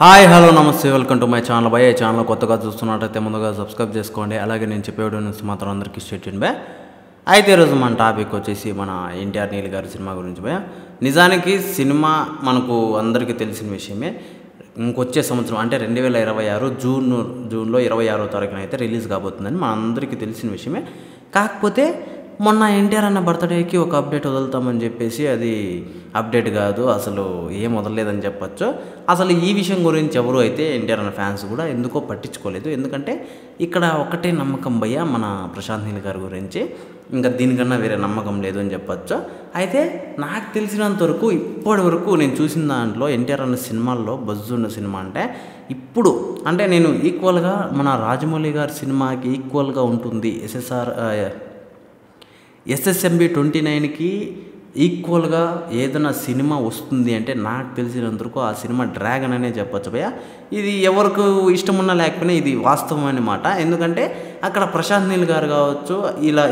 Hi hello నమస్తే welcome to my channel భయ. ఈ ఛానల్ కొత్తగా చూస్తున్నట్టయితే ముందుగా సబ్స్క్రైబ్ చేసుకోండి. అలాగే నేను చెప్పే వీడియో నుంచి మాత్రం అందరికీ స్టేట్ బే. అయితే ఈరోజు మన టాపిక్ వచ్చేసి మన ఎన్టీఆర్ నీల్ గారి సినిమా గురించి భయ. నిజానికి సినిమా మనకు అందరికీ తెలిసిన విషయమే. ఇంకొచ్చే సంవత్సరం అంటే 2026 జూన్లో 26వ తారీఖున అయితే రిలీజ్ కాబోతుందని మన అందరికీ తెలిసిన విషయమే. కాకపోతే మొన్న ఎన్టీఆర్ అన్న బర్త్డేకి ఒక అప్డేట్ వదులుతామని చెప్పేసి అది అప్డేట్ కాదు, అసలు ఏం వదలలేదని చెప్పచ్చు. అసలు ఈ విషయం గురించి ఎవరు అయితే ఎన్టీఆర్ అన్న ఫ్యాన్స్ కూడా ఎందుకో పట్టించుకోలేదు. ఎందుకంటే ఇక్కడ ఒకటే నమ్మకం భయ్య మన ప్రశాంత్ నీల్ గారి గురించి, ఇంకా దీనికన్నా వేరే నమ్మకం లేదు అని చెప్పచ్చు. అయితే నాకు తెలిసినంత వరకు ఇప్పటి వరకు నేను చూసిన దాంట్లో ఎన్టీఆర్ అన్న సినిమాల్లో బజ్జు ఉన్న సినిమా అంటే ఇప్పుడు అంటే నేను ఈక్వల్గా మన రాజమౌళి గారి సినిమాకి ఈక్వల్గా ఉంటుంది ఎస్ఎస్ఎంబి 29కి ఈక్వల్గా ఏదైనా సినిమా వస్తుంది అంటే నాకు తెలిసినందుకు ఆ సినిమా డ్రాగన్ అనే చెప్పచ్చు భయ్య. ఇది ఎవరికి ఇష్టం ఉన్నా లేకపోయినా ఇది వాస్తవం అన్నమాట. ఎందుకంటే అక్కడ ప్రశాంత్ నీల్ గారు కావచ్చు,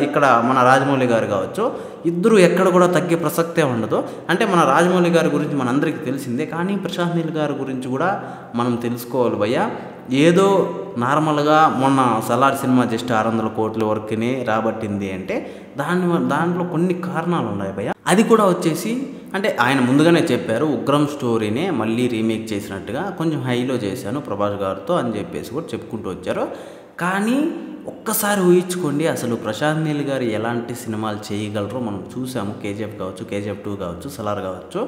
ఇక్కడ మన రాజమౌళి గారు కావచ్చు, ఇద్దరు ఎక్కడ కూడా తగ్గే ప్రసక్తే ఉండదు. అంటే మన రాజమౌళి గారి గురించి మనందరికీ తెలిసిందే, కానీ ప్రశాంత్ నీల్ గారి గురించి కూడా మనం తెలుసుకోవాలి భయ్య. ఏదో నార్మల్గా మొన్న సలార్ సినిమా జస్ట్ 600 కోట్ల వరకునే రాబట్టింది అంటే దాంట్లో కొన్ని కారణాలు ఉన్నాయి భయ్య. అది కూడా వచ్చేసి అంటే ఆయన ముందుగానే చెప్పారు, ఉగ్రం స్టోరీనే మళ్ళీ రీమేక్ చేసినట్టుగా కొంచెం హైలో చేశాను ప్రభాస్ గారితో అని చెప్పేసి కూడా చెప్పుకుంటూ వచ్చారు. కానీ ఒక్కసారి ఊహించుకోండి, అసలు ప్రశాంత్ నీల్ గారు ఎలాంటి సినిమాలు చేయగలరో మనం చూసాము. కేజీఎఫ్ కావచ్చు, కేజీఎఫ్ 2 కావచ్చు, సలార్ కావచ్చు.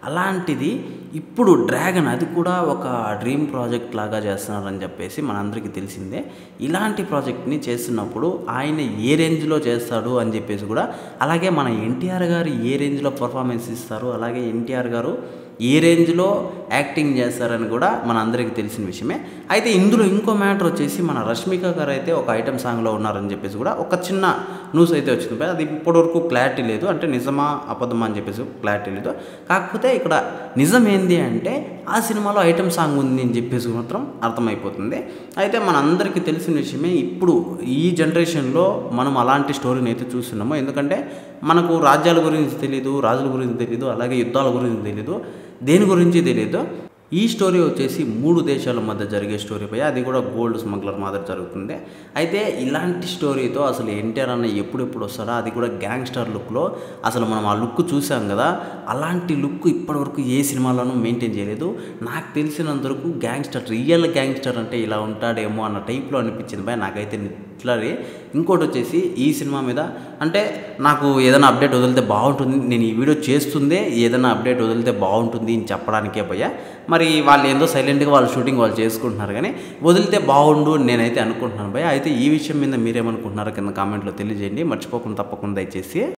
అలాంటిది ఇప్పుడు డ్రాగన్ అది కూడా ఒక డ్రీమ్ ప్రాజెక్ట్ లాగా చేస్తున్నారని చెప్పేసి మనందరికీ తెలిసిందే. ఇలాంటి ప్రాజెక్ట్ని చేస్తున్నప్పుడు ఆయన ఏ రేంజ్లో చేస్తాడు అని చెప్పేసి కూడా, అలాగే మన ఎన్టీఆర్ గారు ఏ రేంజ్లో పర్ఫార్మెన్స్ ఇస్తారు, అలాగే ఎన్టీఆర్ గారు ఏ రేంజ్లో యాక్టింగ్ చేస్తారని కూడా మన అందరికీ తెలిసిన విషయమే. అయితే ఇందులో ఇంకో మ్యాటర్ వచ్చేసి మన రష్మిక గారు అయితే ఒక ఐటమ్ సాంగ్లో ఉన్నారని చెప్పేసి కూడా ఒక చిన్న న్యూస్ అయితే వచ్చింది. అది ఇప్పటివరకు క్లారిటీ లేదు, అంటే నిజమా అబద్ధమా అని చెప్పేసి క్లారిటీ లేదు. కాకపోతే ఇక్కడ నిజం ఏంది అంటే ఆ సినిమాలో ఐటమ్ సాంగ్ ఉంది అని చెప్పేసి మాత్రం అర్థమైపోతుంది. అయితే మన అందరికీ తెలిసిన విషయమే, ఇప్పుడు ఈ జనరేషన్లో మనం అలాంటి స్టోరీని అయితే చూస్తున్నాము. ఎందుకంటే మనకు రాజ్యాల గురించి తెలీదు, రాజుల గురించి తెలీదు, అలాగే యుద్ధాల గురించి తెలీదు, దేని గురించి తెలియదు. ఈ స్టోరీ వచ్చేసి 3 దేశాల మధ్య జరిగే స్టోరీ పై, అది కూడా గోల్డ్ స్మగ్లర్ మాదిరి జరుగుతుంది. అయితే ఇలాంటి స్టోరీతో అసలు ఎన్టీఆర్ అన్న ఎప్పుడెప్పుడు వస్తాడా, అది కూడా గ్యాంగ్స్టర్ లుక్లో. అసలు మనం ఆ లుక్ చూసాం కదా, అలాంటి లుక్ ఇప్పటివరకు ఏ సినిమాలోనూ మెయింటైన్ చేయలేదు. నాకు తెలిసినంతవరకు గ్యాంగ్స్టర్, రియల్ గ్యాంగ్స్టర్ అంటే ఇలా ఉంటాడేమో అన్న టైప్లో అనిపించింది భయ నాకైతే ఇట్లాగే. ఇంకోటి వచ్చేసి ఈ సినిమా మీద అంటే నాకు ఏదైనా అప్డేట్ వదిలితే బాగుంటుంది, నేను ఈ వీడియో చేస్తుందే ఏదైనా అప్డేట్ వదిలితే బాగుంటుంది అని చెప్పడానికే భయ్య. మరి వాళ్ళు ఏందో సైలెంట్గా వాళ్ళ షూటింగ్ వాళ్ళు చేసుకుంటున్నారు, కానీ వదిలితే బాగుండు నేనైతే అనుకుంటున్నాను భయ్య. అయితే ఈ విషయం మీద మీరేమనుకుంటున్నారో కింద కామెంట్లో తెలియజేయండి. మర్చిపోకుండా తప్పకుండా దయచేసి.